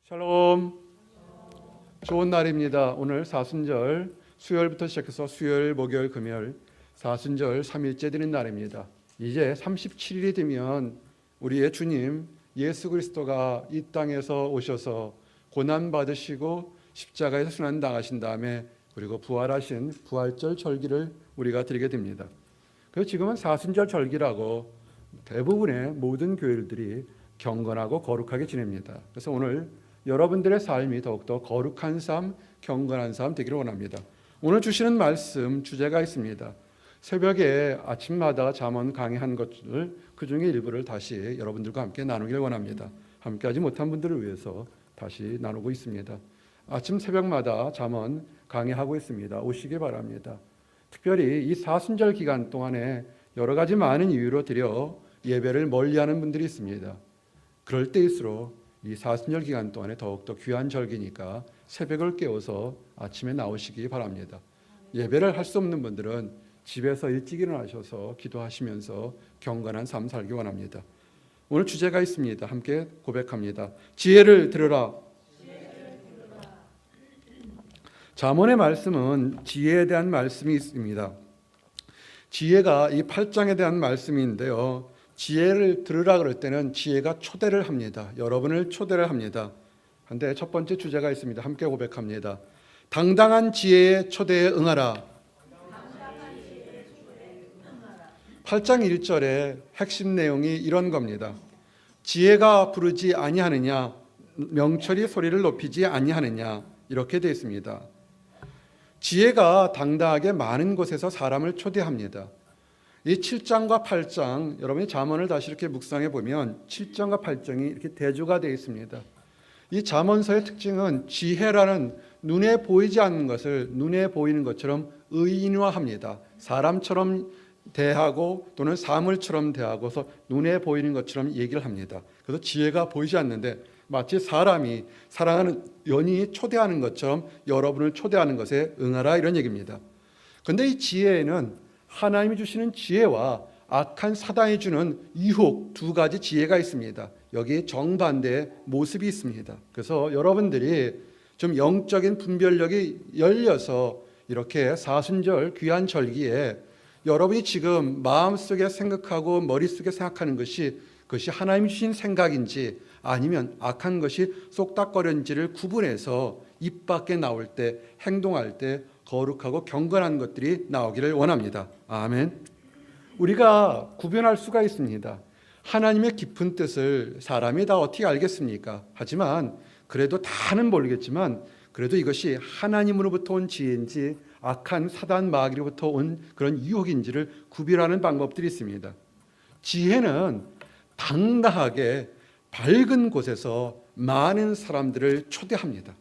샬롬. 좋은 날입니다. 오늘 사순절 수요일부터 시작해서 수요일, 목요일, 금요일 사순절 3일째 되는 날입니다. 이제 37일이 되면 우리의 주님 예수 그리스도가 이 땅에서 오셔서 고난 받으시고 십자가에서 순환 당하신 다음에 그리고 부활하신 부활절 절기를 우리가 드리게 됩니다. 그래서 지금은 사순절 절기라고 대부분의 모든 교회들이 경건하고 거룩하게 지냅니다. 그래서 오늘 여러분들의 삶이 더욱더 거룩한 삶, 경건한 삶 되기를 원합니다. 오늘 주시는 말씀 주제가 있습니다. 새벽에 아침마다 잠언 강의한 것을 그 중에 일부를 다시 여러분들과 함께 나누기를 원합니다. 함께하지 못한 분들을 위해서 다시 나누고 있습니다. 아침 새벽마다 잠언 강의하고 있습니다. 오시기 바랍니다. 특별히 이 사순절 기간 동안에 여러 가지 많은 이유로 드려 예배를 멀리하는 분들이 있습니다. 그럴 때일수록 이 사순절 기간 동안에 더욱더 귀한 절기니까 새벽을 깨워서 아침에 나오시기 바랍니다. 예배를 할 수 없는 분들은 집에서 일찍 일어나셔서 기도하시면서 경건한 삶 살기 원합니다. 오늘 주제가 있습니다. 함께 고백합니다. 지혜를 들으라. 잠언의 말씀은 지혜에 대한 말씀이 있습니다. 지혜가 이 8장에 대한 말씀인데요. 지혜를 들으라 그럴 때는 지혜가 초대를 합니다. 여러분을 초대를 합니다. 그런데 첫 번째 주제가 있습니다. 함께 고백합니다. 당당한 지혜의 초대에 응하라. 8장 1절의 핵심 내용이 이런 겁니다. 지혜가 부르지 아니하느냐, 명철이 소리를 높이지 아니하느냐, 이렇게 되어 있습니다. 지혜가 당당하게 많은 곳에서 사람을 초대합니다. 이 7장과 8장, 여러분이 잠언을 다시 이렇게 묵상해 보면 7장과 8장이 이렇게 대조가 되어 있습니다. 이 잠언서의 특징은 지혜라는 눈에 보이지 않는 것을 눈에 보이는 것처럼 의인화합니다. 사람처럼 대하고 또는 사물처럼 대하고서 눈에 보이는 것처럼 얘기를 합니다. 그래서 지혜가 보이지 않는데 마치 사람이 사랑하는 연인이 초대하는 것처럼 여러분을 초대하는 것에 응하라, 이런 얘기입니다. 그런데 이 지혜에는 하나님이 주시는 지혜와 악한 사단이 주는 유혹, 두 가지 지혜가 있습니다. 여기에 정반대의 모습이 있습니다. 그래서 여러분들이 좀 영적인 분별력이 열려서 이렇게 사순절 귀한 절기에 여러분이 지금 마음속에 생각하고 머릿속에 생각하는 것이 그것이 하나님이 주신 생각인지 아니면 악한 것이 쏙닥거리는지를 구분해서 입 밖에 나올 때, 행동할 때 거룩하고 경건한 것들이 나오기를 원합니다. 아멘. 우리가 구별할 수가 있습니다. 하나님의 깊은 뜻을 사람이 다 어떻게 알겠습니까? 하지만 그래도 다는 모르겠지만 그래도 이것이 하나님으로부터 온 지혜인지 악한 사단 마귀로부터 온 그런 유혹인지를 구별하는 방법들이 있습니다. 지혜는 당당하게 밝은 곳에서 많은 사람들을 초대합니다.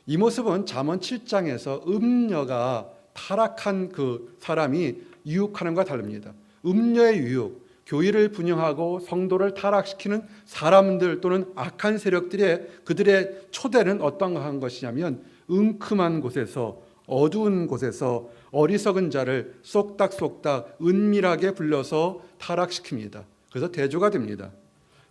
이 모습은 잠언 7장에서 음녀가 타락한 그 사람이 유혹하는 것과 다릅니다. 음녀의 유혹, 교회를 분영하고 성도를 타락시키는 사람들 또는 악한 세력들의 그들의 초대는 어떠한 것이냐면 은큼한 곳에서, 어두운 곳에서 어리석은 자를 쏙닥쏙닥 은밀하게 불러서 타락시킵니다. 그래서 대조가 됩니다.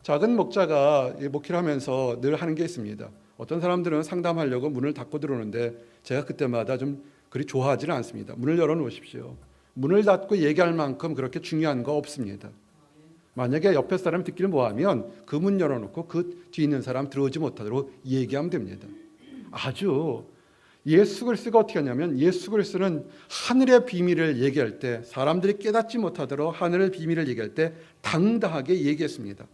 작은 목자가 목회를 하면서 늘 하는 게 있습니다. 어떤 사람들은 상담하려고 문을 닫고 들어오는데 제가 그때마다 좀 그리 좋아하지는 않습니다. 문을 열어놓으십시오. 문을 닫고 얘기할 만큼 그렇게 중요한 거 없습니다. 만약에 옆에 사람이 듣기를 뭐하면 그 문 열어놓고 그 뒤에 있는 사람 들어오지 못하도록 얘기하면 됩니다. 아주 예수 그리스도가 어떻게 하냐면 예수 그리스도는 하늘의 비밀을 얘기할 때 사람들이 깨닫지 못하도록 하늘의 비밀을 얘기할 때 당당하게 얘기했습니다.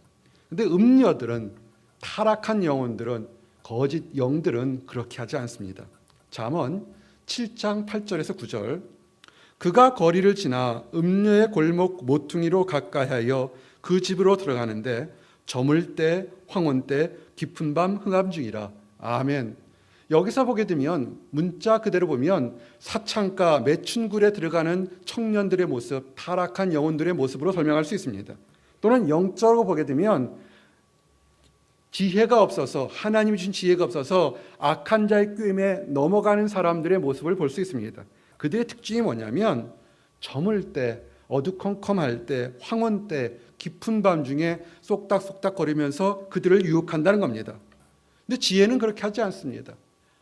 그런데 음녀들은, 타락한 영혼들은, 거짓 영들은 그렇게 하지 않습니다. 잠언 7장 8절에서 9절. 그가 거리를 지나 음녀의 골목 모퉁이로 가까이하여 그 집으로 들어가는데 저물 때 황혼 때 깊은 밤 흥함 중이라. 아멘. 여기서 보게 되면 문자 그대로 보면 사창가 매춘굴에 들어가는 청년들의 모습, 타락한 영혼들의 모습으로 설명할 수 있습니다. 또는 영적으로 보게 되면 지혜가 없어서, 하나님이 주신 지혜가 없어서 악한 자의 꾀임에 넘어가는 사람들의 모습을 볼 수 있습니다. 그들의 특징이 뭐냐면 저물 때, 어두컴컴할 때, 황혼 때, 깊은 밤 중에 쏙닥쏙닥 거리면서 그들을 유혹한다는 겁니다. 근데 지혜는 그렇게 하지 않습니다.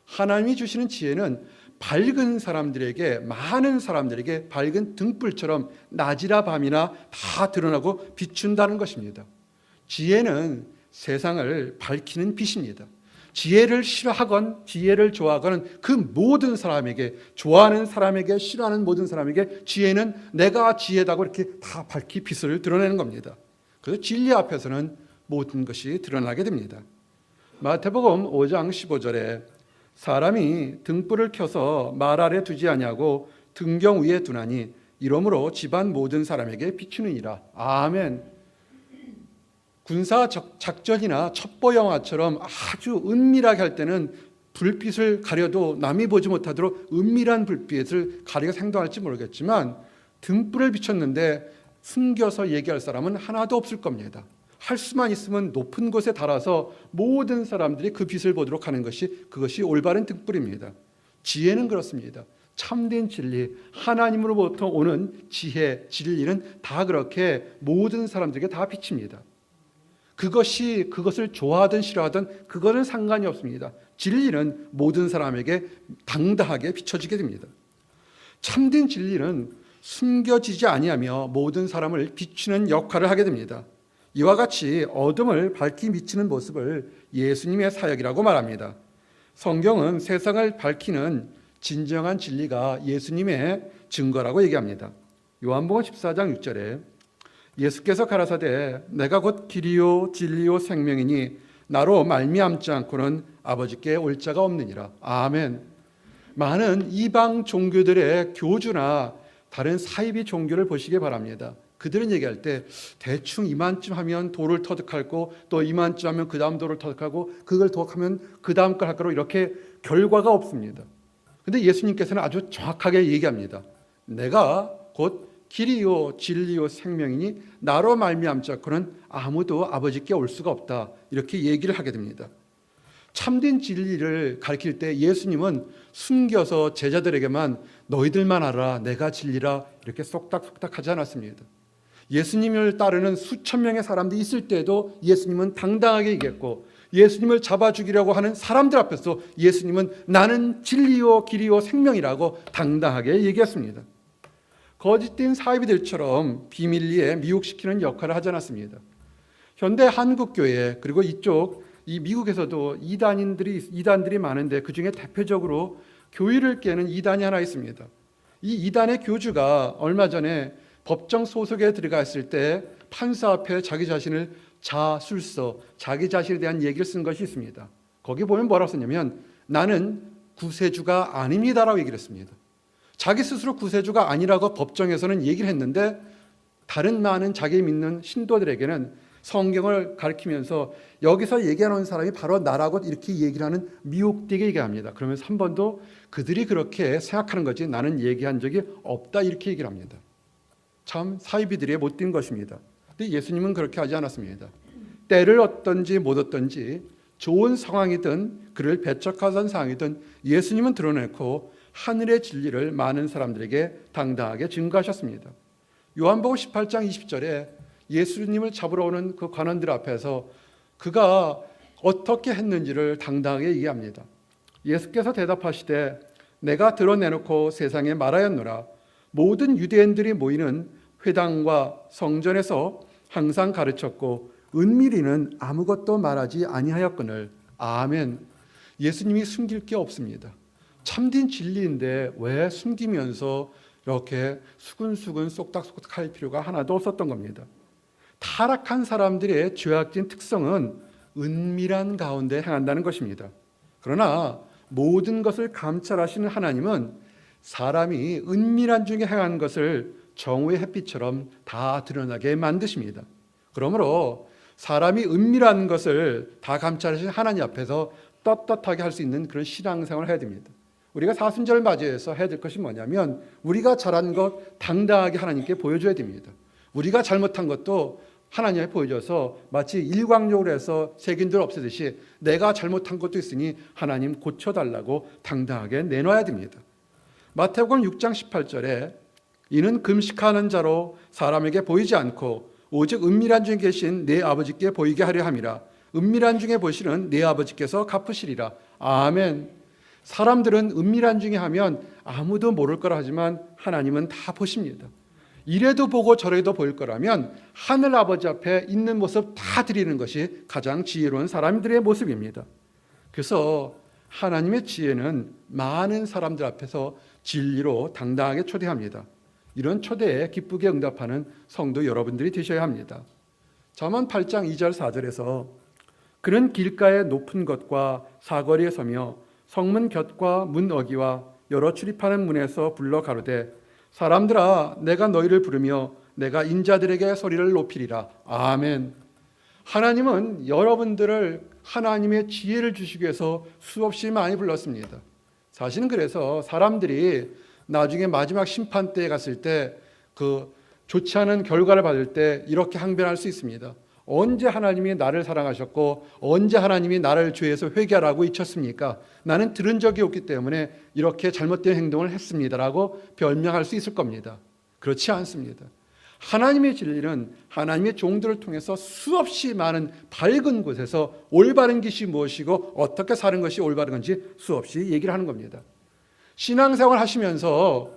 하나님이 주시는 지혜는 밝은 사람들에게, 많은 사람들에게 밝은 등불처럼 낮이나 밤이나 다 드러나고 비춘다는 것입니다. 지혜는 세상을 밝히는 빛입니다. 지혜를 싫어하건 지혜를 좋아하건 그 모든 사람에게, 좋아하는 사람에게, 싫어하는 모든 사람에게 지혜는 내가 지혜다고 이렇게 다 밝히 빛을 드러내는 겁니다. 그래서 진리 앞에서는 모든 것이 드러나게 됩니다. 마태복음 5장 15절에 사람이 등불을 켜서 말 아래 두지 아니하고 등경 위에 두나니 이러므로 집안 모든 사람에게 비추느니라. 아멘. 군사 작전이나 첩보 영화처럼 아주 은밀하게 할 때는 불빛을 가려도 남이 보지 못하도록 은밀한 불빛을 가리고 행동할지 모르겠지만 등불을 비췄는데 숨겨서 얘기할 사람은 하나도 없을 겁니다. 할 수만 있으면 높은 곳에 달아서 모든 사람들이 그 빛을 보도록 하는 것이, 그것이 올바른 등불입니다. 지혜는 그렇습니다. 참된 진리, 하나님으로부터 오는 지혜, 진리는 다 그렇게 모든 사람들에게 다 비칩니다. 그것을 좋아하든 싫어하든 그거는 상관이 없습니다. 진리는 모든 사람에게 당당하게 비춰지게 됩니다. 참된 진리는 숨겨지지 아니하며 모든 사람을 비추는 역할을 하게 됩니다. 이와 같이 어둠을 밝히 비치는 모습을 예수님의 사역이라고 말합니다. 성경은 세상을 밝히는 진정한 진리가 예수님의 증거라고 얘기합니다. 요한복음 14장 6절에 예수께서 가라사대 내가 곧 길이요 진리요 생명이니 나로 말미암지 않고는 아버지께 올 자가 없느니라. 아멘. 많은 이방 종교들의 교주나 다른 사이비 종교를 보시기 바랍니다. 그들은 얘기할 때 대충 이만쯤 하면 도를 터득하고 또 이만쯤 하면 그 다음 도를 터득하고 그걸 터득하면 그 다음 걸 할 거로 이렇게 결과가 없습니다. 그런데 예수님께서는 아주 정확하게 얘기합니다. 내가 곧 길이요 진리요 생명이니 나로 말미암지 않고는 아무도 아버지께 올 수가 없다. 이렇게 얘기를 하게 됩니다. 참된 진리를 가르칠 때 예수님은 숨겨서 제자들에게만 너희들만 알아 내가 진리라 이렇게 쏙닥쏙닥 하지 않았습니다. 예수님을 따르는 수천 명의 사람들이 있을 때도 예수님은 당당하게 얘기했고 예수님을 잡아 죽이려고 하는 사람들 앞에서 예수님은 나는 진리요 길이요 생명이라고 당당하게 얘기했습니다. 거짓된 사이비들처럼 비밀리에 미혹시키는 역할을 하지 않았습니다. 현대 한국교회 그리고 이 미국에서도 이단들이 많은데 그중에 대표적으로 교회를 깨는 이단이 하나 있습니다. 이 이단의 교주가 얼마 전에 법정 소속에 들어가 있을 때 판사 앞에 자기 자신을 자술서, 자기 자신에 대한 얘기를 쓴 것이 있습니다. 거기 보면 뭐라고 썼냐면 나는 구세주가 아닙니다라고 얘기를 했습니다. 자기 스스로 구세주가 아니라고 법정에서는 얘기를 했는데 다른 많은 자기 믿는 신도들에게는 성경을 가르치면서 여기서 얘기하는 사람이 바로 나라고 이렇게 얘기를 하는 미혹되게 얘기합니다. 그러면서 한 번도 그들이 그렇게 생각하는 거지 나는 얘기한 적이 없다 이렇게 얘기를 합니다. 참 사이비들의 못된 것입니다. 근데 예수님은 그렇게 하지 않았습니다. 때를 얻든지 못 얻든지 좋은 상황이든 그를 배척하던 상황이든 예수님은 드러내고 하늘의 진리를 많은 사람들에게 당당하게 증거하셨습니다. 요한복음 18장 20절에 예수님을 잡으러 오는 그 관원들 앞에서 그가 어떻게 했는지를 당당하게 얘기합니다. 예수께서 대답하시되 내가 드러내놓고 세상에 말하였노라. 모든 유대인들이 모이는 회당과 성전에서 항상 가르쳤고 은밀히는 아무것도 말하지 아니하였거늘. 아멘. 예수님이 숨길 게 없습니다. 참된 진리인데 왜 숨기면서 이렇게 수근수근 쏙닥쏙닥 할 필요가 하나도 없었던 겁니다. 타락한 사람들의 죄악된 특성은 은밀한 가운데 행한다는 것입니다. 그러나 모든 것을 감찰하시는 하나님은 사람이 은밀한 중에 행한 것을 정오의 햇빛처럼 다 드러나게 만드십니다. 그러므로 사람이 은밀한 것을 다 감찰하시는 하나님 앞에서 떳떳하게 할 수 있는 그런 신앙생활을 해야 됩니다. 우리가 사순절을 맞이해서 해야 될 것이 뭐냐면 우리가 잘한 것 당당하게 하나님께 보여줘야 됩니다. 우리가 잘못한 것도 하나님께 보여줘서 마치 일광욕을 해서 세균들 없애듯이 내가 잘못한 것도 있으니 하나님 고쳐달라고 당당하게 내놔야 됩니다. 마태복음 6장 18절에 이는 금식하는 자로 사람에게 보이지 않고 오직 은밀한 중에 계신 내 아버지께 보이게 하려 함이라. 은밀한 중에 보시는 내 아버지께서 갚으시리라. 아멘. 사람들은 은밀한 중에 하면 아무도 모를 거라 하지만 하나님은 다 보십니다. 이래도 보고 저래도 보일 거라면 하늘 아버지 앞에 있는 모습 다 드리는 것이 가장 지혜로운 사람들의 모습입니다. 그래서 하나님의 지혜는 많은 사람들 앞에서 진리로 당당하게 초대합니다. 이런 초대에 기쁘게 응답하는 성도 여러분들이 되셔야 합니다. 잠언 8장 2절 4절에서 그는 길가의 높은 것과 사거리에 서며 성문 곁과 문 어기와 여러 출입하는 문에서 불러 가로되 사람들아 내가 너희를 부르며 내가 인자들에게 소리를 높이리라. 아멘. 하나님은 여러분들을 하나님의 지혜를 주시기 위해서 수없이 많이 불렀습니다. 사실은 그래서 사람들이 나중에 마지막 심판 때에 갔을 때 그 좋지 않은 결과를 받을 때 이렇게 항변할 수 있습니다. 언제 하나님이 나를 사랑하셨고 언제 하나님이 나를 죄에서 회개하라고 잊혔습니까? 나는 들은 적이 없기 때문에 이렇게 잘못된 행동을 했습니다라고 변명할 수 있을 겁니다. 그렇지 않습니다. 하나님의 진리는 하나님의 종들을 통해서 수없이 많은 밝은 곳에서 올바른 것이 무엇이고 어떻게 사는 것이 올바른 건지 수없이 얘기를 하는 겁니다. 신앙생활 하시면서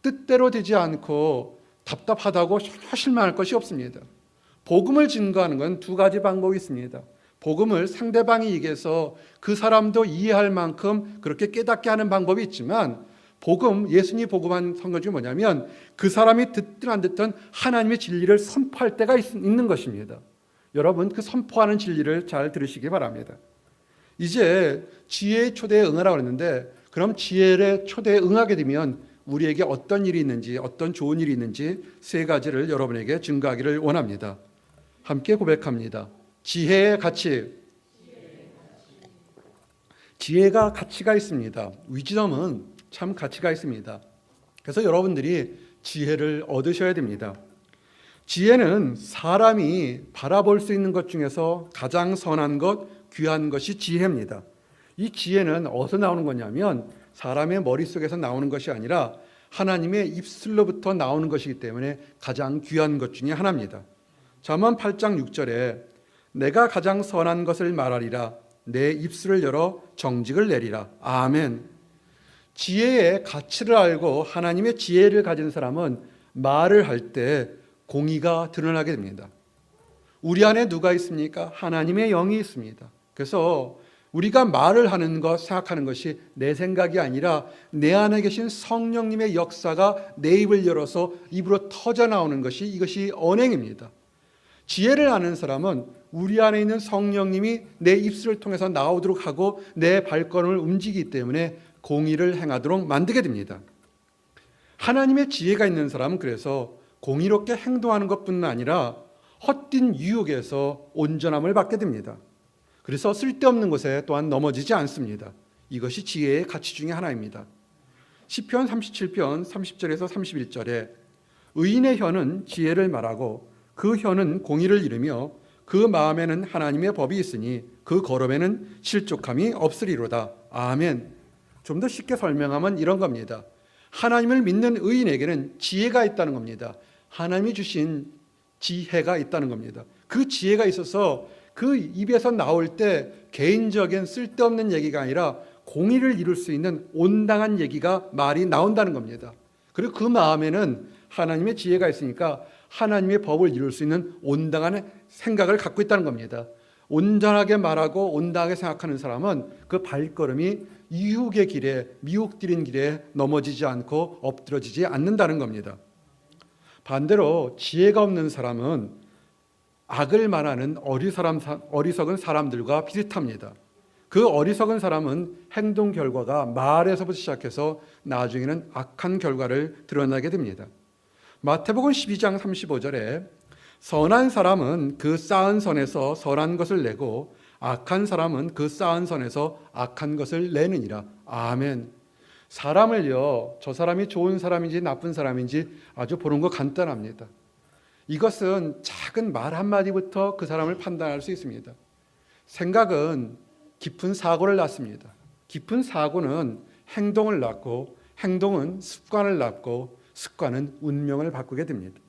뜻대로 되지 않고 답답하다고 전혀 실망할 것이 없습니다. 복음을 증거하는 건 두 가지 방법이 있습니다. 복음을 상대방이 얘기해서 그 사람도 이해할 만큼 그렇게 깨닫게 하는 방법이 있지만 예수님이 복음한 선거 중에 뭐냐면 그 사람이 듣든 안 듣든 하나님의 진리를 선포할 때가 있는 것입니다. 여러분 그 선포하는 진리를 잘 들으시기 바랍니다. 이제 지혜의 초대에 응하라고 했는데 그럼 지혜의 초대에 응하게 되면 우리에게 어떤 일이 있는지 어떤 좋은 일이 있는지 세 가지를 여러분에게 증거하기를 원합니다. 함께 고백합니다. 지혜의 가치. 지혜가 가치가 있습니다. 위즈덤은 참 가치가 있습니다. 그래서 여러분들이 지혜를 얻으셔야 됩니다. 지혜는 사람이 바라볼 수 있는 것 중에서 가장 선한 것, 귀한 것이 지혜입니다. 이 지혜는 어디서 나오는 거냐면 사람의 머릿속에서 나오는 것이 아니라 하나님의 입술로부터 나오는 것이기 때문에 가장 귀한 것 중에 하나입니다. 잠언 8장 6절에 내가 가장 선한 것을 말하리라 내 입술을 열어 정직을 내리라. 아멘. 지혜의 가치를 알고 하나님의 지혜를 가진 사람은 말을 할 때 공의가 드러나게 됩니다. 우리 안에 누가 있습니까? 하나님의 영이 있습니다. 그래서 우리가 말을 하는 것, 생각하는 것이 내 생각이 아니라 내 안에 계신 성령님의 역사가 내 입을 열어서 입으로 터져 나오는 것이 이것이 언행입니다. 지혜를 아는 사람은 우리 안에 있는 성령님이 내 입술을 통해서 나오도록 하고 내 발걸음을 움직이기 때문에 공의를 행하도록 만들게 됩니다. 하나님의 지혜가 있는 사람은 그래서 공의롭게 행동하는 것뿐 아니라 헛된 유혹에서 온전함을 받게 됩니다. 그래서 쓸데없는 곳에 또한 넘어지지 않습니다. 이것이 지혜의 가치 중에 하나입니다. 시편 37편 30절에서 31절에 의인의 혀는 지혜를 말하고 그 혀는 공의를 이루며 그 마음에는 하나님의 법이 있으니 그 걸음에는 실족함이 없으리로다. 아멘. 좀 더 쉽게 설명하면 이런 겁니다. 하나님을 믿는 의인에게는 지혜가 있다는 겁니다. 하나님이 주신 지혜가 있다는 겁니다. 그 지혜가 있어서 그 입에서 나올 때 개인적인 쓸데없는 얘기가 아니라 공의를 이룰 수 있는 온당한 얘기가 말이 나온다는 겁니다. 그리고 그 마음에는 하나님의 지혜가 있으니까 하나님의 법을 이룰 수 있는 온당한 생각을 갖고 있다는 겁니다. 온전하게 말하고 온당하게 생각하는 사람은 그 발걸음이 유혹의 길에 미혹들인 길에 넘어지지 않고 엎드러지지 않는다는 겁니다. 반대로 지혜가 없는 사람은 악을 말하는 어리석은 사람들과 비슷합니다. 그 어리석은 사람은 행동 결과가 말에서부터 시작해서 나중에는 악한 결과를 드러나게 됩니다. 마태복음 12장 35절에 선한 사람은 그 쌓은 선에서 선한 것을 내고 악한 사람은 그 쌓은 선에서 악한 것을 내느니라. 아멘. 사람을요, 저 사람이 좋은 사람인지 나쁜 사람인지 아주 보는 거 간단합니다. 이것은 작은 말 한마디부터 그 사람을 판단할 수 있습니다. 생각은 깊은 사고를 낳습니다. 깊은 사고는 행동을 낳고 행동은 습관을 낳고 습관은 운명을 바꾸게 됩니다.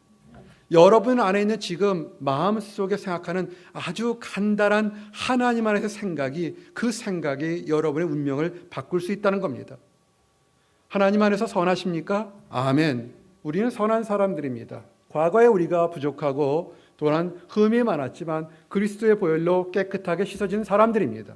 여러분 안에 있는 지금 마음속에 생각하는 아주 간단한 하나님 안에서 생각이, 그 생각이 여러분의 운명을 바꿀 수 있다는 겁니다. 하나님 안에서 선하십니까? 아멘. 우리는 선한 사람들입니다. 과거에 우리가 부족하고 또한 흠이 많았지만 그리스도의 보혈로 깨끗하게 씻어진 사람들입니다.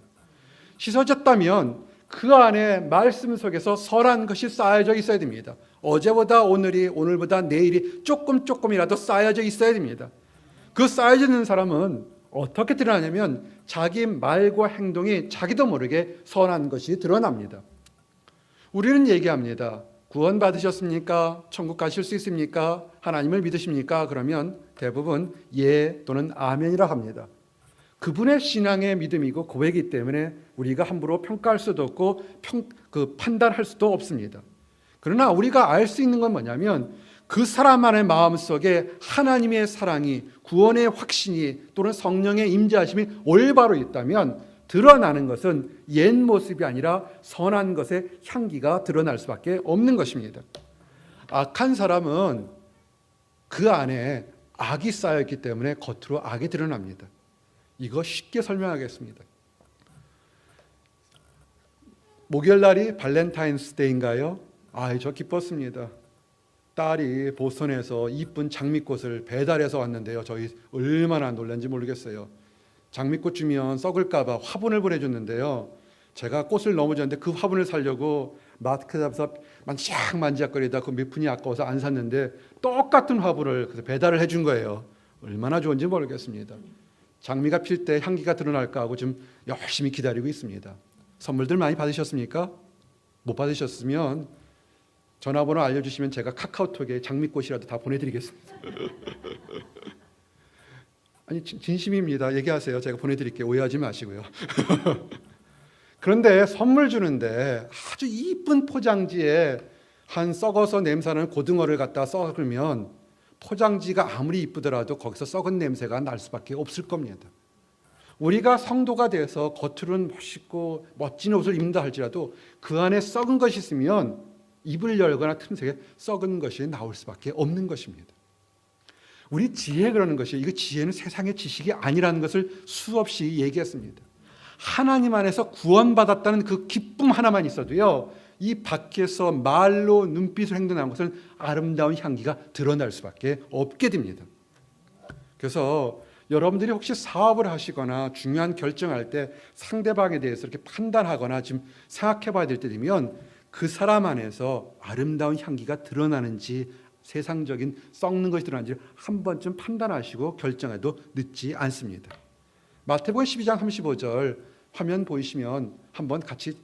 씻어졌다면 그 안에 말씀 속에서 선한 것이 쌓여져 있어야 됩니다. 어제보다 오늘이, 오늘보다 내일이 조금이라도 쌓여져 있어야 됩니다. 그 쌓여져 있는 사람은 어떻게 드러나냐면 자기 말과 행동이 자기도 모르게 선한 것이 드러납니다. 우리는 얘기합니다. 구원 받으셨습니까? 천국 가실 수 있습니까? 하나님을 믿으십니까? 그러면 대부분 예 또는 아멘이라 합니다. 그분의 신앙의 믿음이고 고백이기 때문에 우리가 함부로 평가할 수도 없고 판단할 수도 없습니다. 그러나 우리가 알 수 있는 건 뭐냐면 그 사람 안의 마음속에 하나님의 사랑이, 구원의 확신이 또는 성령의 임재하심이 올바로 있다면 드러나는 것은 옛 모습이 아니라 선한 것의 향기가 드러날 수밖에 없는 것입니다. 악한 사람은 그 안에 악이 쌓여있기 때문에 겉으로 악이 드러납니다. 이거 쉽게 설명하겠습니다. 목요일날이 발렌타인스데이인가요? 저 기뻤습니다. 딸이 보스턴에서 이쁜 장미꽃을 배달해서 왔는데요. 저희 얼마나 놀란지 모르겠어요. 장미꽃 주면 썩을까 봐 화분을 보내줬는데요. 제가 꽃을 너무 줬는데 그 화분을 사려고 마트에 가서 만지작거리다 그 몇 푼이 아까워서 안 샀는데 똑같은 화분을 배달을 해준 거예요. 얼마나 좋은지 모르겠습니다. 장미가 필 때 향기가 드러날까 하고 지금 열심히 기다리고 있습니다. 선물들 많이 받으셨습니까? 못 받으셨으면 전화번호 알려주시면 제가 카카오톡에 장미꽃이라도 다 보내드리겠습니다. 아니 진심입니다. 얘기하세요. 제가 보내드릴게요. 오해하지 마시고요. 그런데 선물 주는데 아주 이쁜 포장지에 한 썩어서 냄새나는 고등어를 갖다 썩으면 포장지가 아무리 이쁘더라도 거기서 썩은 냄새가 날 수밖에 없을 겁니다. 우리가 성도가 돼서 겉으로는 멋있고 멋진 옷을 입는다 할지라도 그 안에 썩은 것이 있으면 입을 열거나 틈새에 썩은 것이 나올 수밖에 없는 것입니다. 우리 지혜 그러는 것이, 이거 지혜는 세상의 지식이 아니라는 것을 수없이 얘기했습니다. 하나님 안에서 구원받았다는 그 기쁨 하나만 있어도요, 이 밖에서 말로 눈빛으로 행동하는 것은 아름다운 향기가 드러날 수밖에 없게 됩니다. 그래서 여러분들이 혹시 사업을 하시거나 중요한 결정할 때 상대방에 대해서 이렇게 판단하거나 지금 생각해 봐야 될 때 되면 그 사람 안에서 아름다운 향기가 드러나는지 세상적인 썩는 것이 드러나는지 한 번쯤 판단하시고 결정해도 늦지 않습니다. 마태복음 12장 35절 화면 보이시면 한번 같이,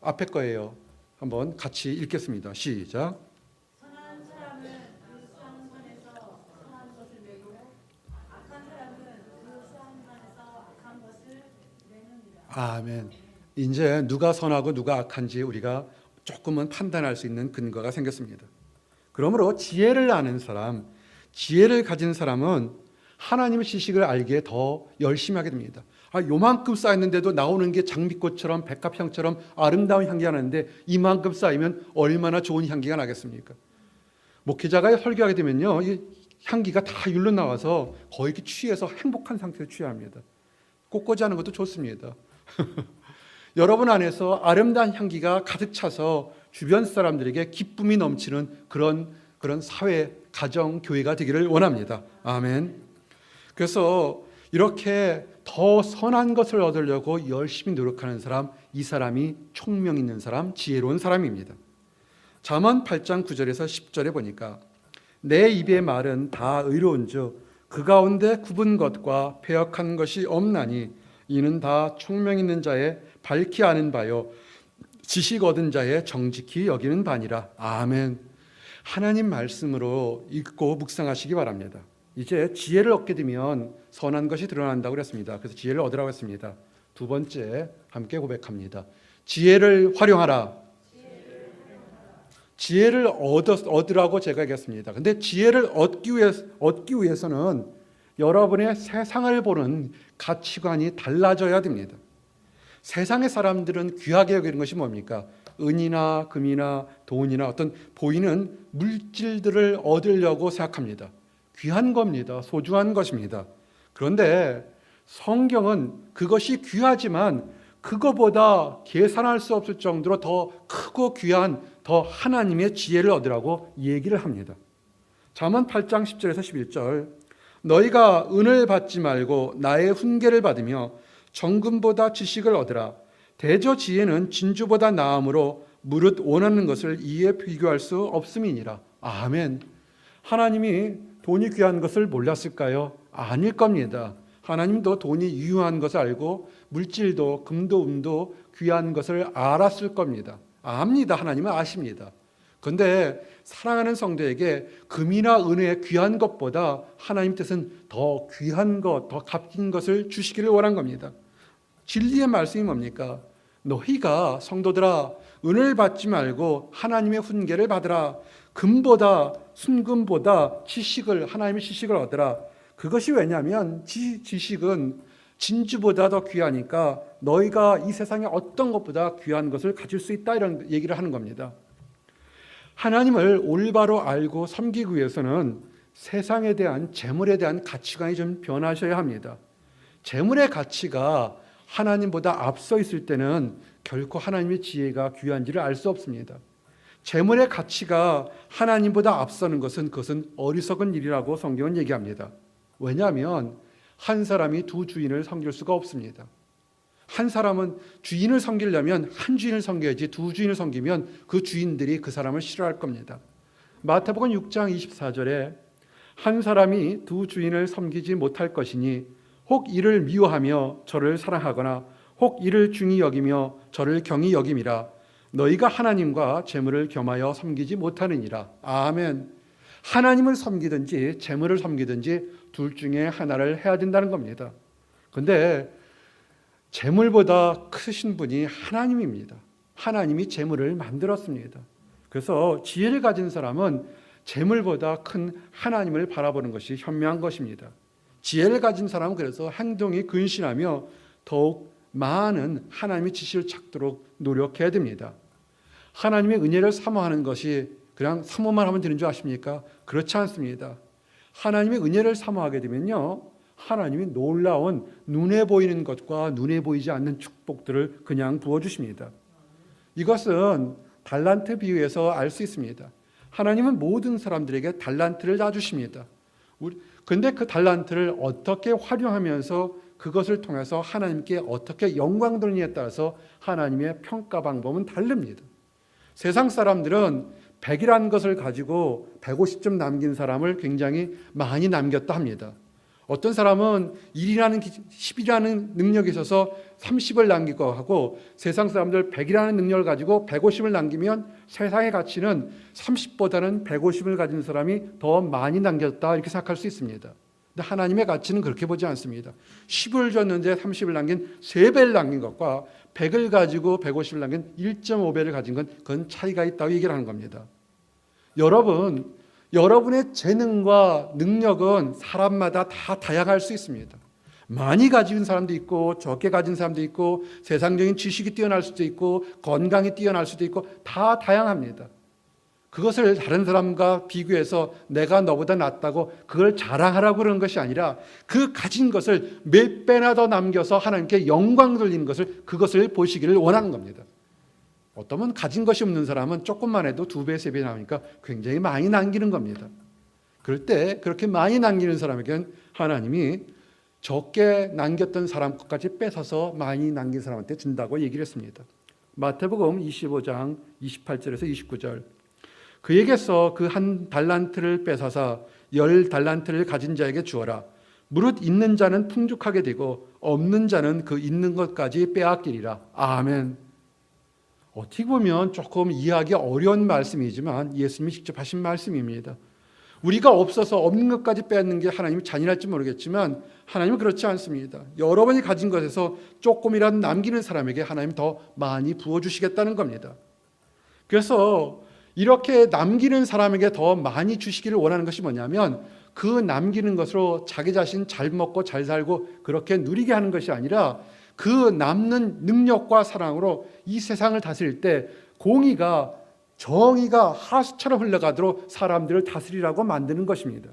앞에 거예요. 한번 같이 읽겠습니다. 시작. 선한 사람은 그 수양산에서 선한 것을 메고 악한 사람은 그 수양산에서 악한 것을 메느니라. 아멘. 이제 누가 선하고 누가 악한지 우리가 조금은 판단할 수 있는 근거가 생겼습니다. 그러므로 지혜를 아는 사람, 지혜를 가진 사람은 하나님의 지식을 알기에 더 열심히 하게 됩니다. 요만큼 쌓였는데도 나오는 게 장미꽃처럼 백합향처럼 아름다운 향기가 나는데 이만큼 쌓이면 얼마나 좋은 향기가 나겠습니까? 목회자가 설교하게 되면요, 이 향기가 다 율로 나와서 거의 이렇게 취해서 행복한 상태로 취해야 합니다. 꽃꽂이 하는 것도 좋습니다. 여러분 안에서 아름다운 향기가 가득 차서 주변 사람들에게 기쁨이 넘치는 그런 사회, 가정, 교회가 되기를 원합니다. 아멘. 그래서 이렇게 더 선한 것을 얻으려고 열심히 노력하는 사람, 이 사람이 총명 있는 사람, 지혜로운 사람입니다. 잠언 8장 9절에서 10절에 보니까 내 입의 말은 다 의로운즉 그 가운데 굽은 것과 패역한 것이 없나니 이는 다 총명 있는 자의 밝히 아는 바요 지식 얻은 자의 정직히 여기는 바니라. 아멘. 하나님 말씀으로 읽고 묵상하시기 바랍니다. 이제 지혜를 얻게 되면 선한 것이 드러난다고 그랬습니다. 그래서 지혜를 얻으라고 했습니다. 두 번째 함께 고백합니다. 지혜를 활용하라. 지혜를 얻으라고 제가 얘기했습니다. 근데 지혜를 얻기 위해서는 여러분의 세상을 보는 가치관이 달라져야 됩니다. 세상의 사람들은 귀하게 여기는 것이 뭡니까? 은이나 금이나 돈이나 어떤 보이는 물질들을 얻으려고 생각합니다. 귀한 겁니다. 소중한 것입니다. 그런데 성경은 그것이 귀하지만 그거보다 계산할 수 없을 정도로 더 크고 귀한 더 하나님의 지혜를 얻으라고 얘기를 합니다. 잠언 8장 10절에서 11절 너희가 은을 받지 말고 나의 훈계를 받으며 정금보다 지식을 얻으라. 대저 지혜는 진주보다 나음으로 무릇 원하는 것을 이에 비교할 수 없음이니라. 아멘. 하나님이 돈이 귀한 것을 몰랐을까요? 아닐 겁니다. 하나님도 돈이 유효한 것을 알고 물질도 금도 은도 귀한 것을 알았을 겁니다. 압니다. 하나님은 아십니다. 그런데 사랑하는 성도에게 금이나 은의 귀한 것보다 하나님 뜻은 더 귀한 것, 더 값진 것을 주시기를 원한 겁니다. 진리의 말씀이 뭡니까? 너희가 성도들아 은을 받지 말고 하나님의 훈계를 받으라. 금보다 순금보다 지식을 하나님의 지식을 얻으라. 그것이 왜냐하면 지식은 진주보다 더 귀하니까 너희가 이 세상에 어떤 것보다 귀한 것을 가질 수 있다 이런 얘기를 하는 겁니다. 하나님을 올바로 알고 섬기기 위해서는 세상에 대한 재물에 대한 가치관이 좀 변하셔야 합니다. 재물의 가치가 하나님보다 앞서 있을 때는 결코 하나님의 지혜가 귀한지를 알 수 없습니다. 재물의 가치가 하나님보다 앞서는 것은 그것은 어리석은 일이라고 성경은 얘기합니다. 왜냐하면 한 사람이 두 주인을 섬길 수가 없습니다. 한 사람은 주인을 섬기려면 한 주인을 섬겨야지 두 주인을 섬기면 그 주인들이 그 사람을 싫어할 겁니다. 마태복음 6장 24절에 한 사람이 두 주인을 섬기지 못할 것이니 혹 이를 미워하며 저를 사랑하거나 혹 이를 중히 여기며 저를 경히 여김이라. 너희가 하나님과 재물을 겸하여 섬기지 못하느니라. 아멘. 하나님을 섬기든지 재물을 섬기든지 둘 중에 하나를 해야 된다는 겁니다. 그런데 재물보다 크신 분이 하나님입니다. 하나님이 재물을 만들었습니다. 그래서 지혜를 가진 사람은 재물보다 큰 하나님을 바라보는 것이 현명한 것입니다. 지혜를 가진 사람은 그래서 행동이 근신하며 더욱 많은 하나님의 지식을 찾도록 노력해야 됩니다. 하나님의 은혜를 사모하는 것이 그냥 사모만 하면 되는 줄 아십니까? 그렇지 않습니다. 하나님의 은혜를 사모하게 되면요, 하나님이 놀라운 눈에 보이는 것과 눈에 보이지 않는 축복들을 그냥 부어주십니다. 이것은 달란트 비유에서 알 수 있습니다. 하나님은 모든 사람들에게 달란트를 다 주십니다. 그런데 그 달란트를 어떻게 활용하면서 그것을 통해서 하나님께 어떻게 영광 돌리느냐에 따라서 하나님의 평가 방법은 다릅니다. 세상 사람들은 100이라는 것을 가지고 150점 남긴 사람을 굉장히 많이 남겼다 합니다. 어떤 사람은 10이라는 능력이 있어서 30을 남기고 하고, 세상 사람들 100이라는 능력을 가지고 150을 남기면 세상의 가치는 30보다는 150을 가진 사람이 더 많이 남겼다 이렇게 생각할 수 있습니다. 근데 하나님의 가치는 그렇게 보지 않습니다. 10을 줬는데 30을 남긴 3배를 남긴 것과 100을 가지고 150을 남긴 1.5배를 가진 건 그건 차이가 있다고 얘기를 하는 겁니다. 여러분의 재능과 능력은 사람마다 다 다양할 수 있습니다. 많이 가진 사람도 있고 적게 가진 사람도 있고 세상적인 지식이 뛰어날 수도 있고 건강이 뛰어날 수도 있고 다 다양합니다. 그것을 다른 사람과 비교해서 내가 너보다 낫다고 그걸 자랑하라고 그러는 것이 아니라 그 가진 것을 몇 배나 더 남겨서 하나님께 영광 돌리는 그것을 보시기를 원하는 겁니다. 어떠면 가진 것이 없는 사람은 조금만 해도 2배, 3배 나오니까 굉장히 많이 남기는 겁니다. 그럴 때 그렇게 많이 남기는 사람에게는 하나님이 적게 남겼던 사람 것까지 뺏어서 많이 남긴 사람한테 준다고 얘기를 했습니다. 마태복음 25장 28절에서 29절 그에게서 그 한 달란트를 뺏어서 10달란트를 가진 자에게 주어라. 무릇 있는 자는 풍족하게 되고 없는 자는 그 있는 것까지 빼앗기리라. 아멘. 어떻게 보면 조금 이해하기 어려운 말씀이지만 예수님이 직접 하신 말씀입니다. 우리가 없어서 없는 것까지 빼앗는 게 하나님이 잔인할지 모르겠지만 하나님은 그렇지 않습니다. 여러분이 가진 것에서 조금이라도 남기는 사람에게 하나님이 더 많이 부어주시겠다는 겁니다. 그래서 이렇게 남기는 사람에게 더 많이 주시기를 원하는 것이 뭐냐면 그 남기는 것으로 자기 자신 잘 먹고 잘 살고 그렇게 누리게 하는 것이 아니라 그 남는 능력과 사랑으로 이 세상을 다스릴 때 공의가 정의가 하수처럼 흘러가도록 사람들을 다스리라고 만드는 것입니다.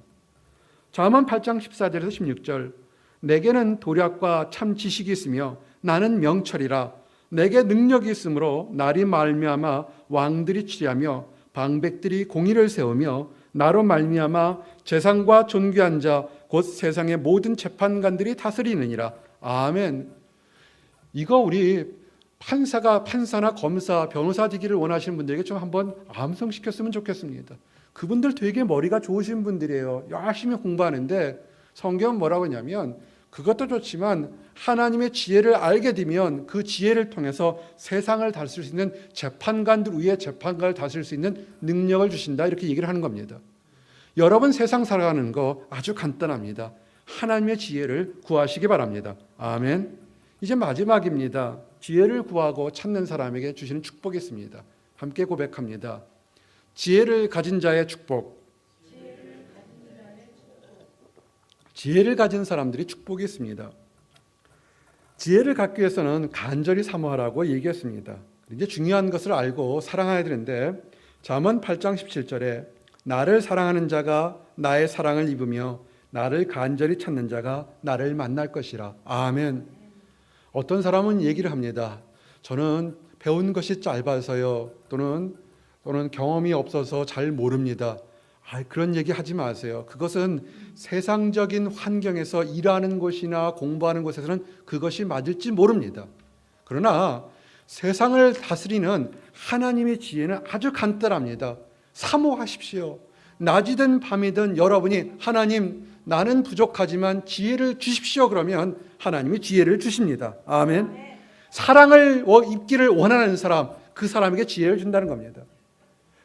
잠언 8장 14절에서 16절 내게는 도략과 참 지식이 있으며 나는 명철이라 내게 능력이 있으므로 날이 말미암아 왕들이 취하며 방백들이 공의를 세우며 나로 말미암아 재상과 존귀한 자 곧 세상의 모든 재판관들이 다스리느니라. 아멘. 이거 우리 판사나 검사, 변호사 되기를 원하시는 분들에게 좀 한번 암송시켰으면 좋겠습니다. 그분들 되게 머리가 좋으신 분들이에요. 열심히 공부하는데 성경은 뭐라고 하냐면 그것도 좋지만 하나님의 지혜를 알게 되면 그 지혜를 통해서 세상을 다스릴 수 있는 재판관들 위에 재판관을 다스릴 수 있는 능력을 주신다, 이렇게 얘기를 하는 겁니다. 여러분 세상 살아가는 거 아주 간단합니다. 하나님의 지혜를 구하시기 바랍니다. 아멘. 이제 마지막입니다. 지혜를 구하고 찾는 사람에게 주시는 축복이 있습니다. 함께 고백합니다. 지혜를 가진 자의 축복. 지혜를 가진 사람들이 축복이 있습니다. 지혜를 갖기 위해서는 간절히 사모하라고 얘기했습니다. 이제 중요한 것을 알고 사랑해야 되는데 잠언 8장 17절에 나를 사랑하는 자가 나의 사랑을 입으며 나를 간절히 찾는 자가 나를 만날 것이라. 아멘. 어떤 사람은 얘기를 합니다. 저는 배운 것이 짧아서요, 또는 경험이 없어서 잘 모릅니다. 그런 얘기 하지 마세요. 그것은 세상적인 환경에서 일하는 곳이나 공부하는 곳에서는 그것이 맞을지 모릅니다. 그러나 세상을 다스리는 하나님의 지혜는 아주 간단합니다. 사모하십시오. 낮이든 밤이든 여러분이 하나님 나는 부족하지만 지혜를 주십시오 그러면 하나님이 지혜를 주십니다. 아멘. 사랑을 입기를 원하는 사람, 그 사람에게 지혜를 준다는 겁니다.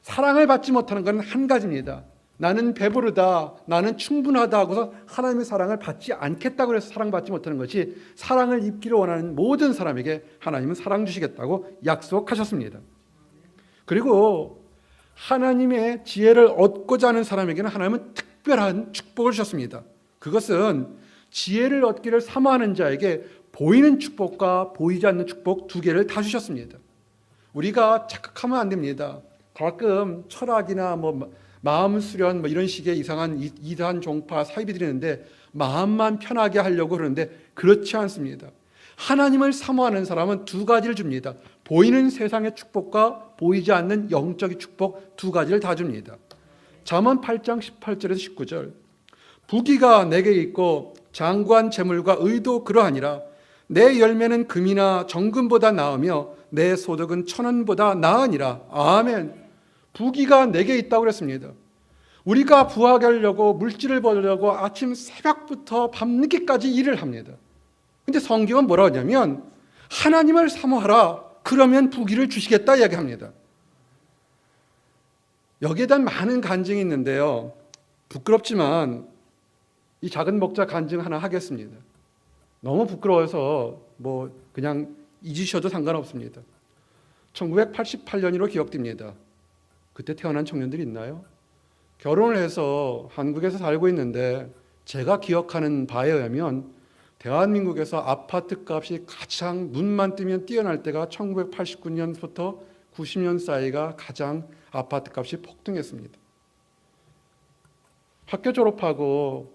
사랑을 받지 못하는 것은 한 가지입니다. 나는 배부르다, 나는 충분하다 하고서 하나님의 사랑을 받지 않겠다고 해서 사랑받지 못하는 것이, 사랑을 입기를 원하는 모든 사람에게 하나님은 사랑 주시겠다고 약속하셨습니다. 그리고 하나님의 지혜를 얻고자 하는 사람에게는 하나님은 특별한 축복을 주셨습니다. 그것은 지혜를 얻기를 사모하는 자에게 보이는 축복과 보이지 않는 축복 두 개를 다 주셨습니다. 우리가 착각하면 안 됩니다. 가끔 철학이나 마음 수련 이런 식의 이상한 이단 종파 사이비들이 있는데 마음만 편하게 하려고 그러는데 그렇지 않습니다. 하나님을 사모하는 사람은 두 가지를 줍니다. 보이는 세상의 축복과 보이지 않는 영적인 축복 두 가지를 다 줍니다. 잠언 8장 18절에서 19절 부귀가 내게 있고 장구한 재물과 의도 그러하니라. 내 열매는 금이나 정금보다 나으며 내 소득은 천원보다 나으니라. 아멘. 부귀가 내게 있다고 그랬습니다. 우리가 부하게 하려고 물질을 벌려고 아침 새벽부터 밤늦게까지 일을 합니다. 근데 성경은 뭐라고 하냐면 하나님을 사모하라. 그러면 부귀를 주시겠다 이야기합니다. 여기에 대한 많은 간증이 있는데요. 부끄럽지만 이 작은 목자 간증 하나 하겠습니다. 너무 부끄러워서 그냥 잊으셔도 상관없습니다. 1988년으로 기억됩니다. 그때 태어난 청년들이 있나요? 결혼을 해서 한국에서 살고 있는데 제가 기억하는 바에 의하면 대한민국에서 아파트 값이 가장 눈만 뜨면 뛰어날 때가 1989년부터 90년 사이가 가장 아파트 값이 폭등했습니다. 학교 졸업하고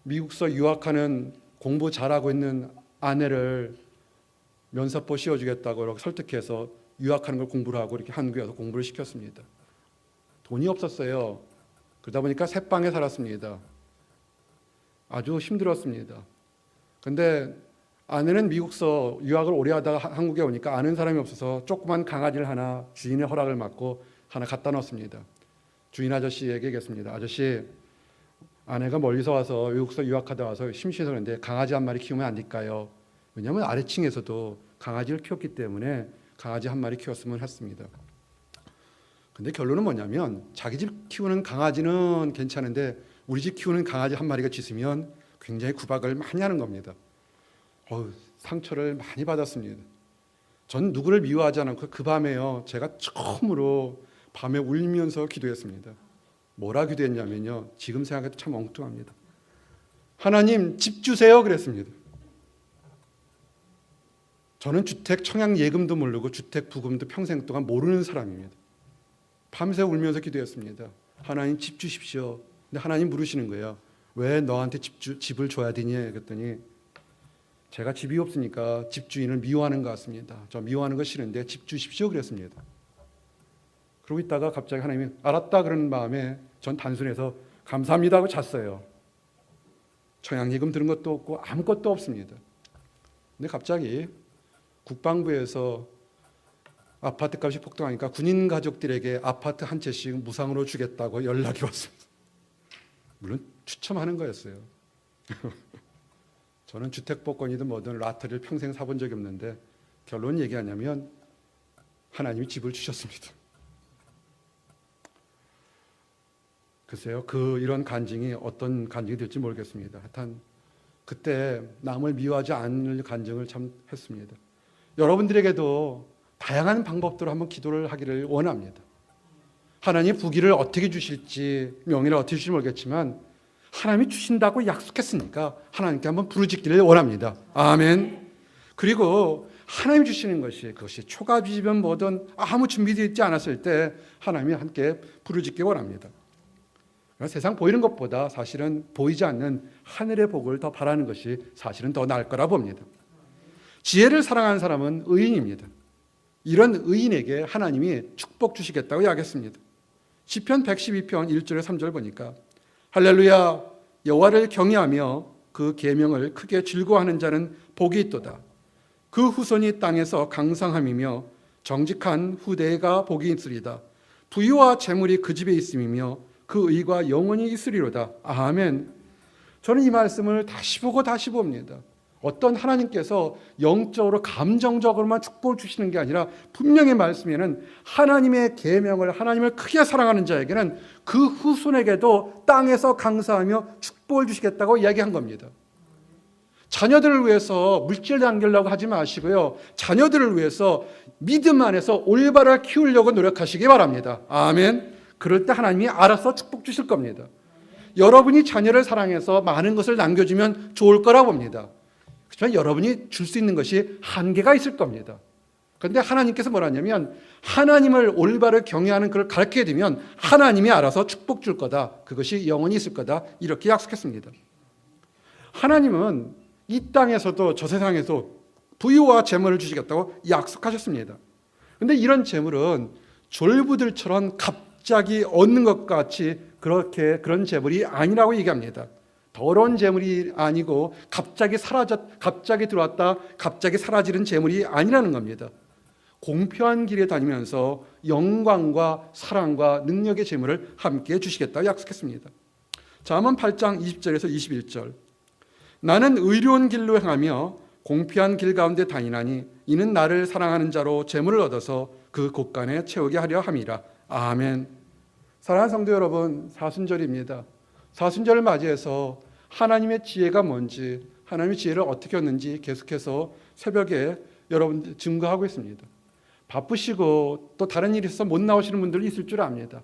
미국서 유학하는 공부 잘하고 있는 아내를 면사포 씌워주겠다고 설득해서 유학하는 걸 공부를 하고 이렇게 한국에 와서 공부를 시켰습니다. 돈이 없었어요. 그러다 보니까 새방에 살았습니다. 아주 힘들었습니다. 근데 아내는 미국서 유학을 오래 하다가 한국에 오니까 아는 사람이 없어서 조그만 강아지를 하나 주인의 허락을 받고 하나 갖다 놨습니다. 주인 아저씨에게 얘기했습니다. 아저씨, 아내가 멀리서 와서 미국서 유학하다 와서 심심해서 그런데 강아지 한 마리 키우면 안 될까요? 왜냐하면 아래층에서도 강아지를 키웠기 때문에 강아지 한 마리 키웠으면 했습니다. 근데 결론은 뭐냐면 자기 집 키우는 강아지는 괜찮은데 우리 집 키우는 강아지 한 마리가 짖으면 굉장히 구박을 많이 하는 겁니다. 상처를 많이 받았습니다. 전 누구를 미워하지 않고 그 밤에요, 제가 처음으로 밤에 울면서 기도했습니다. 뭐라 기도했냐면요, 지금 생각해도 참 엉뚱합니다. 하나님 집 주세요 그랬습니다. 저는 주택 청약 예금도 모르고 주택 부금도 평생 동안 모르는 사람입니다. 밤새 울면서 기도했습니다. 하나님 집 주십시오. 근데 하나님 물으시는 거예요. 왜 너한테 집을 줘야 되니? 그랬더니 제가 집이 없으니까 집주인을 미워하는 것 같습니다. 저 미워하는 거 싫은데 집 주십시오 그랬습니다. 그러고 있다가 갑자기 하나님이 알았다 그러는 마음에 전 단순해서 감사합니다 하고 잤어요. 청양예금 들은 것도 없고 아무것도 없습니다. 근데 갑자기 국방부에서 아파트 값이 폭등하니까 군인 가족들에게 아파트 한 채씩 무상으로 주겠다고 연락이 왔습니다. 물론 추첨하는 거였어요. 저는 주택복권이든 뭐든 라터리를 평생 사본 적이 없는데 결론 얘기하냐면 하나님이 집을 주셨습니다. 글쎄요, 이런 간증이 어떤 간증이 될지 모르겠습니다. 하여튼 그때 남을 미워하지 않을 간증을 참 했습니다. 여러분들에게도 다양한 방법으로 한번 기도를 하기를 원합니다. 하나님 부귀를 어떻게 주실지, 명예를 어떻게 주실지 모르겠지만 하나님이 주신다고 약속했으니까 하나님께 한번 부르짖기를 원합니다. 아멘. 그리고 하나님이 주시는 것이, 그것이 초가집이든 뭐든 아무 준비되어 있지 않았을 때 하나님이 함께 부르짖기 원합니다. 세상 보이는 것보다 사실은 보이지 않는 하늘의 복을 더 바라는 것이 사실은 더 나을 거라 봅니다. 지혜를 사랑하는 사람은 의인입니다. 이런 의인에게 하나님이 축복 주시겠다고 이야기했습니다. 시편 112편 1절에 3절 보니까 할렐루야, 여호와를 경외하며 그 계명을 크게 즐거워하는 자는 복이 있도다. 그 후손이 땅에서 강상함이며 정직한 후대가 복이 있으리다. 부유와 재물이 그 집에 있음이며 그 의가 영원히 있으리로다. 아멘. 저는 이 말씀을 다시 보고 다시 봅니다. 어떤 하나님께서 영적으로 감정적으로만 축복을 주시는 게 아니라 분명히 말씀에는 하나님의 계명을, 하나님을 크게 사랑하는 자에게는 그 후손에게도 땅에서 강사하며 축복을 주시겠다고 이야기한 겁니다. 자녀들을 위해서 물질 남기려고 하지 마시고요, 자녀들을 위해서 믿음 안에서 올바르게 키우려고 노력하시기 바랍니다. 아멘. 그럴 때 하나님이 알아서 축복 주실 겁니다. 여러분이 자녀를 사랑해서 많은 것을 남겨주면 좋을 거라 봅니다. 그렇지만 여러분이 줄 수 있는 것이 한계가 있을 겁니다. 그런데 하나님께서 뭐라냐면 하나님을 올바르게 경외하는 그걸 가르치게 되면 하나님이 알아서 축복 줄 거다. 그것이 영원히 있을 거다. 이렇게 약속했습니다. 하나님은 이 땅에서도 저 세상에서 부유와 재물을 주시겠다고 약속하셨습니다. 그런데 이런 재물은 졸부들처럼 갑자기 얻는 것 같이 그런 재물이 아니라고 얘기합니다. 더러운 재물이 아니고 갑자기 들어왔다 갑자기 사라지는 재물이 아니라는 겁니다. 공평한 길에 다니면서 영광과 사랑과 능력의 재물을 함께 주시겠다고 약속했습니다. 잠언 8장 20절에서 21절. 나는 의로운 길로 행하며 공평한 길 가운데 다니나니 이는 나를 사랑하는 자로 재물을 얻어서 그 곳간에 채우게 하려 함이라. 아멘. 사랑하는 성도 여러분, 사순절입니다. 사순절을 맞이해서 하나님의 지혜가 뭔지, 하나님의 지혜를 어떻게 얻는지 계속해서 새벽에 여러분들 증거하고 있습니다. 바쁘시고 또 다른 일이 있어서 못 나오시는 분들이 있을 줄 압니다.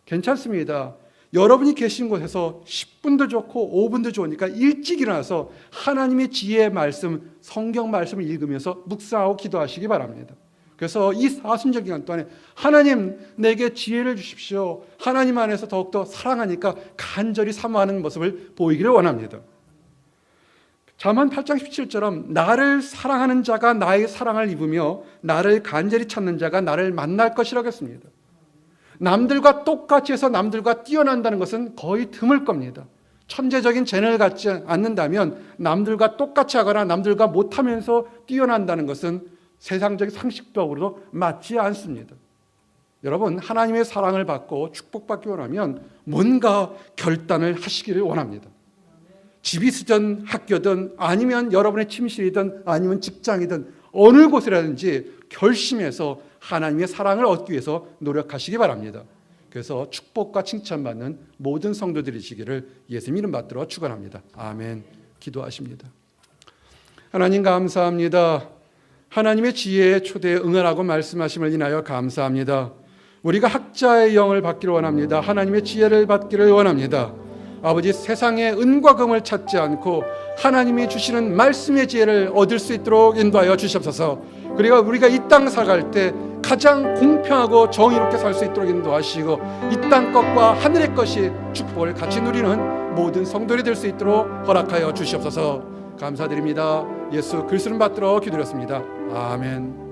괜찮습니다. 여러분이 계신 곳에서 10분도 좋고 5분도 좋으니까 일찍 일어나서 하나님의 지혜의 말씀, 성경 말씀을 읽으면서 묵상하고 기도하시기 바랍니다. 그래서 이 사순절 기간 동안에 하나님 내게 지혜를 주십시오. 하나님 안에서 더욱더 사랑하니까 간절히 사모하는 모습을 보이기를 원합니다. 잠언 8장 17절처럼 나를 사랑하는 자가 나의 사랑을 입으며 나를 간절히 찾는 자가 나를 만날 것이라고 했습니다. 남들과 똑같이 해서 남들과 뛰어난다는 것은 거의 드물 겁니다. 천재적인 재능을 갖지 않는다면 남들과 똑같이 하거나 남들과 못하면서 뛰어난다는 것은 세상적인 상식적으로도 맞지 않습니다. 여러분, 하나님의 사랑을 받고 축복받기 원하면 뭔가 결단을 하시기를 원합니다. 집이 쓰든 학교든 아니면 여러분의 침실이든 아니면 직장이든 어느 곳이라든지 결심해서 하나님의 사랑을 얻기 위해서 노력하시기 바랍니다. 그래서 축복과 칭찬받는 모든 성도들이시기를 예수님 이름 받들어 축원합니다. 아멘. 기도하십니다. 하나님 감사합니다. 하나님의 지혜의 초대에 응하라고 말씀하심을 인하여 감사합니다. 우리가 학자의 영을 받기를 원합니다. 하나님의 지혜를 받기를 원합니다. 아버지, 세상의 은과 금을 찾지 않고 하나님이 주시는 말씀의 지혜를 얻을 수 있도록 인도하여 주시옵소서. 그리고 우리가 이 땅 살아갈 때 가장 공평하고 정의롭게 살 수 있도록 인도하시고 이 땅 것과 하늘의 것이 축복을 같이 누리는 모든 성도들이 될 수 있도록 허락하여 주시옵소서. 감사드립니다. 예수 그리스도를 받들어 기도드렸습니다. 아멘.